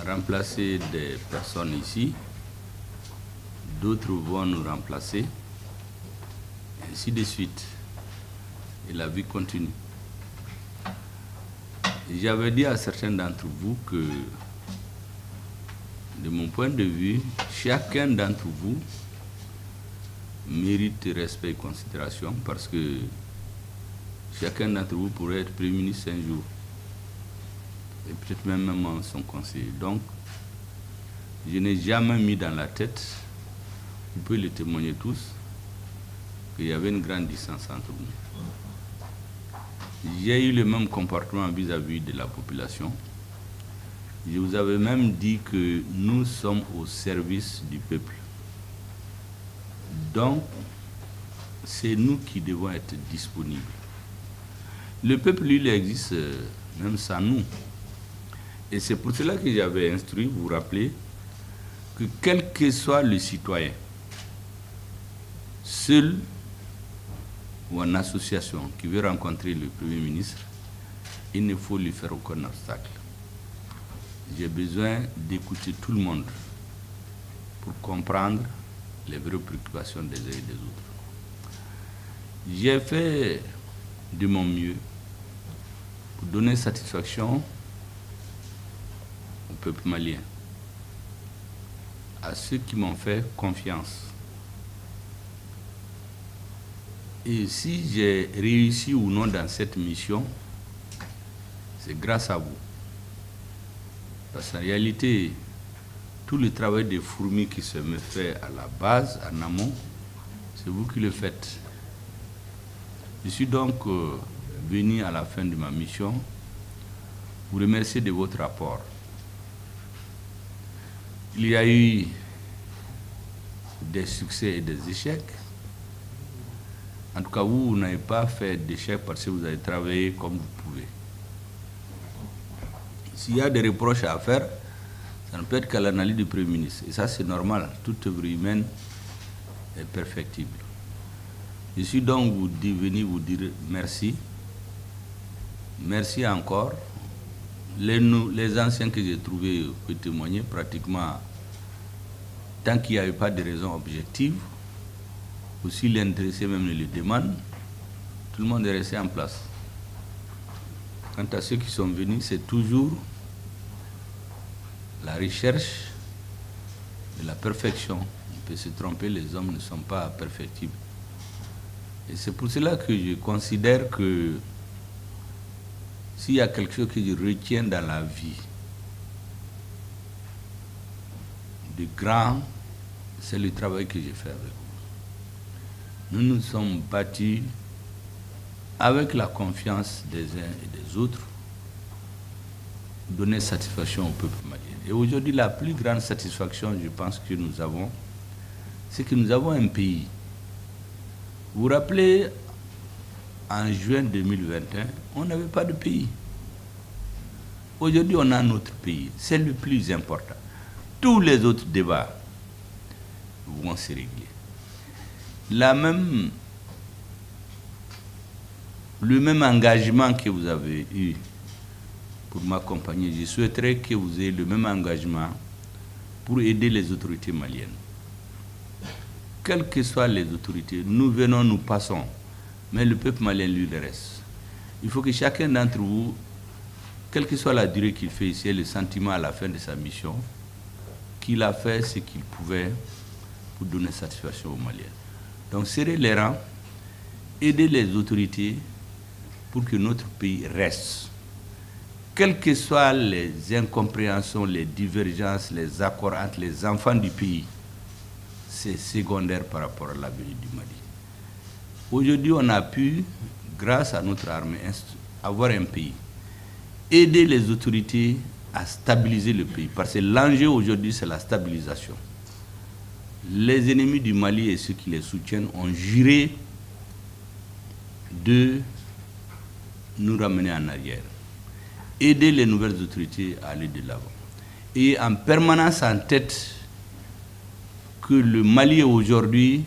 remplacer des personnes ici, d'autres vont nous remplacer, et ainsi de suite. Et la vie continue. J'avais dit à certains d'entre vous que, de mon point de vue, chacun d'entre vous mérite respect et considération parce que chacun d'entre vous pourrait être Premier ministre un jour et peut-être même son conseiller. Donc, je n'ai jamais mis dans la tête, vous pouvez le témoigner tous, qu'il y avait une grande distance entre nous. J'ai eu le même comportement vis-à-vis de la population. Je vous avais même dit que nous sommes au service du peuple. Donc, c'est nous qui devons être disponibles. Le peuple, lui, il existe même sans nous. Et c'est pour cela que j'avais instruit, vous vous rappelez, que quel que soit le citoyen, seul ou en association qui veut rencontrer le Premier ministre, il ne faut lui faire aucun obstacle. J'ai besoin d'écouter tout le monde pour comprendre les vraies préoccupations des uns et des autres. J'ai fait de mon mieux pour donner satisfaction au peuple malien, à ceux qui m'ont fait confiance. Et si j'ai réussi ou non dans cette mission, c'est grâce à vous. Parce qu'en réalité, tout le travail des fourmis qui se me fait à la base, en amont, c'est vous qui le faites. Je suis donc venu à la fin de ma mission vous remercier de votre rapport. Il y a eu des succès et des échecs. En tout cas, vous n'avez pas fait d'échec parce que vous avez travaillé comme vous pouvez. S'il y a des reproches à faire, ça ne peut être qu'à l'analyse du Premier ministre. Et ça, c'est normal. Toute œuvre humaine est perfectible. Je suis donc venu vous dire merci. Merci encore. Les anciens que j'ai trouvés peuvent témoigner pratiquement, tant qu'il n'y a eu pas de raison objective, ou si l'intéressé même le demande, tout le monde est resté en place. Quant à ceux qui sont venus, c'est toujours la recherche de la perfection. On peut se tromper, les hommes ne sont pas perfectibles. Et c'est pour cela que je considère que s'il y a quelque chose que je retiens dans la vie de grand, c'est le travail que j'ai fait avec vous. Nous nous sommes battus avec la confiance des uns et des autres, donner satisfaction au peuple malien. Et aujourd'hui, la plus grande satisfaction, je pense, que nous avons, c'est que nous avons un pays. Vous vous rappelez, en juin 2021, on n'avait pas de pays. Aujourd'hui, on a notre pays. C'est le plus important. Tous les autres débats vont se régler. Le même engagement que vous avez eu pour m'accompagner, je souhaiterais que vous ayez le même engagement pour aider les autorités maliennes. Quelles que soient les autorités, nous venons, nous passons, mais le peuple malien, lui, le reste. Il faut que chacun d'entre vous, quelle que soit la durée qu'il fait ici, ait le sentiment à la fin de sa mission, qu'il a fait ce qu'il pouvait pour donner satisfaction aux Maliens. Donc, serrer les rangs, aider les autorités pour que notre pays reste. Quelles que soient les incompréhensions, les divergences, les accords entre les enfants du pays, c'est secondaire par rapport à l'avenir du Mali. Aujourd'hui, on a pu, grâce à notre armée, avoir un pays. Aider les autorités à stabiliser le pays. Parce que l'enjeu aujourd'hui, c'est la stabilisation. Les ennemis du Mali et ceux qui les soutiennent ont juré de nous ramener en arrière. Aider les nouvelles autorités à aller de l'avant. Et en permanence en tête que le Mali est aujourd'hui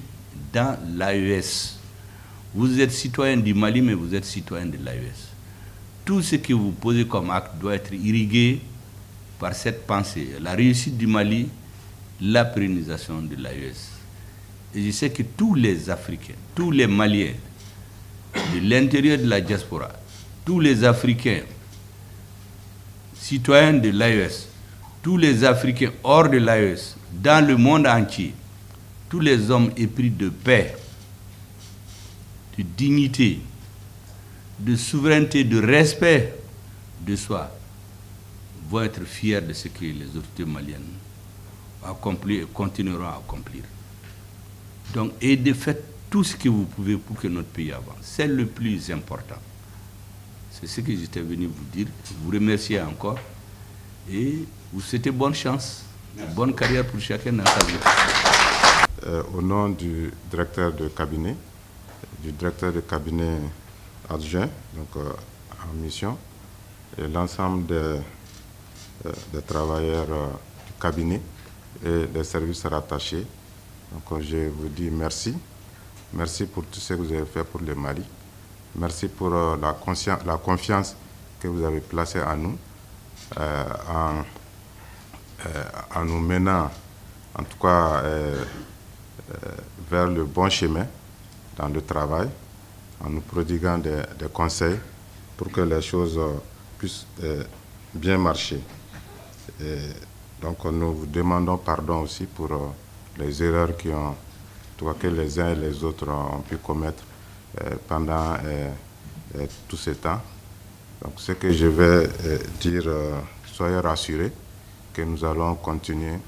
dans l'AES. Vous êtes citoyen du Mali, mais vous êtes citoyen de l'AES. Tout ce que vous posez comme acte doit être irrigué par cette pensée, la réussite du Mali, la pérennisation de l'AES. Et je sais que tous les Africains, tous les Maliens, de l'intérieur de la diaspora, tous les Africains, citoyens de l'AES, tous les Africains hors de l'AES, dans le monde entier, tous les hommes épris de paix, de dignité, de souveraineté, de respect de soi, vont être fiers de ce que les autorités maliennes ont accompli et continueront à accomplir. Donc, et de faire tout ce que vous pouvez pour que notre pays avance. C'est le plus important. C'est ce que j'étais venu vous dire. Vous remercier encore et vous souhaitez bonne chance, bonne carrière pour chacun dans sa vie. Au nom du directeur de cabinet adjoint, donc en mission, et l'ensemble des travailleurs du cabinet et des services rattachés. Donc je vous dis merci. Merci pour tout ce que vous avez fait pour le Mali. Merci pour la confiance que vous avez placée en nous, en nous menant, en tout cas, vers le bon chemin dans le travail, en nous prodiguant des conseils pour que les choses puissent bien marcher. Et donc nous vous demandons pardon aussi pour les erreurs que les uns et les autres ont pu commettre pendant tout ce temps. Donc ce que je vais dire, soyez rassurés que nous allons continuer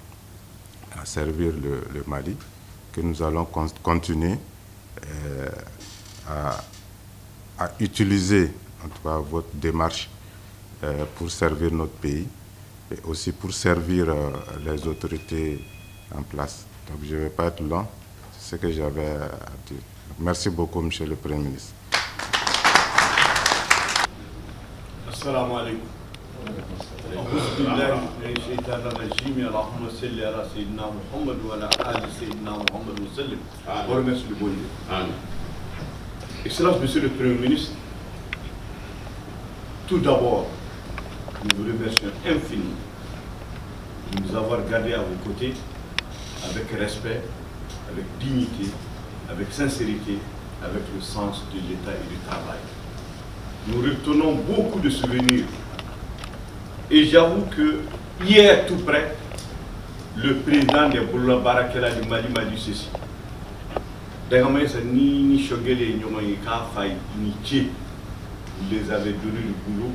à servir le Mali, que nous allons continuer à utiliser en tout cas votre démarche pour servir notre pays et aussi pour servir les autorités en place. Donc je ne vais pas être long, c'est ce que j'avais à dire. Merci beaucoup, Monsieur le Premier ministre. Assalamu alaikum. Excellence, Monsieur le Premier ministre, tout d'abord, nous vous remercions infiniment de nous avoir gardés à vos côtés avec respect, avec dignité, avec sincérité, avec le sens de l'État et du travail. Nous retenons beaucoup de souvenirs. Et j'avoue que hier, tout près, le président de Boula Barakela du Mali m'a dit ceci. Vous les avez donné du boulot,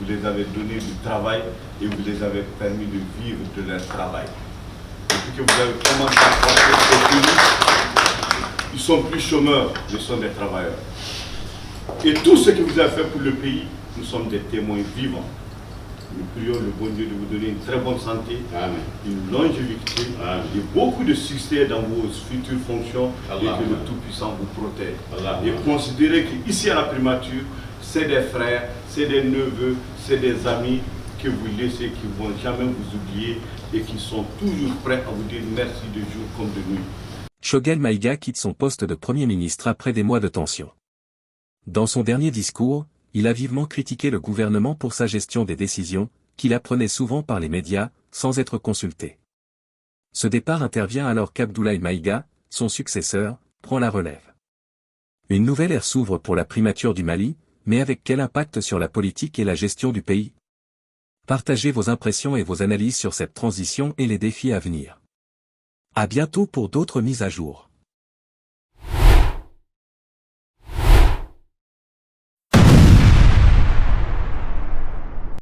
vous les avez donné du travail et vous les avez permis de vivre de leur travail. Depuis que vous avez commencé à porter ce pays, ils sont plus chômeurs, ils sont des travailleurs. Et tout ce que vous avez fait pour le pays, nous sommes des témoins vivants. Nous prions le bon Dieu de vous donner une très bonne santé, Amen, une longévité, Amen, et beaucoup de succès dans vos futures fonctions, Allah, et que le Tout-Puissant vous protège. Allah, et considérez qu'ici à la primature, c'est des frères, c'est des neveux, c'est des amis que vous laissez, qui ne vont jamais vous oublier et qui sont toujours prêts à vous dire merci de jour comme de nuit. Choguel Maïga quitte son poste de Premier ministre après des mois de tension. Dans son dernier discours, il a vivement critiqué le gouvernement pour sa gestion des décisions, qu'il apprenait souvent par les médias, sans être consulté. Ce départ intervient alors qu'Abdoulaye Maïga, son successeur, prend la relève. Une nouvelle ère s'ouvre pour la primature du Mali, mais avec quel impact sur la politique et la gestion du pays? Partagez vos impressions et vos analyses sur cette transition et les défis à venir. À bientôt pour d'autres mises à jour.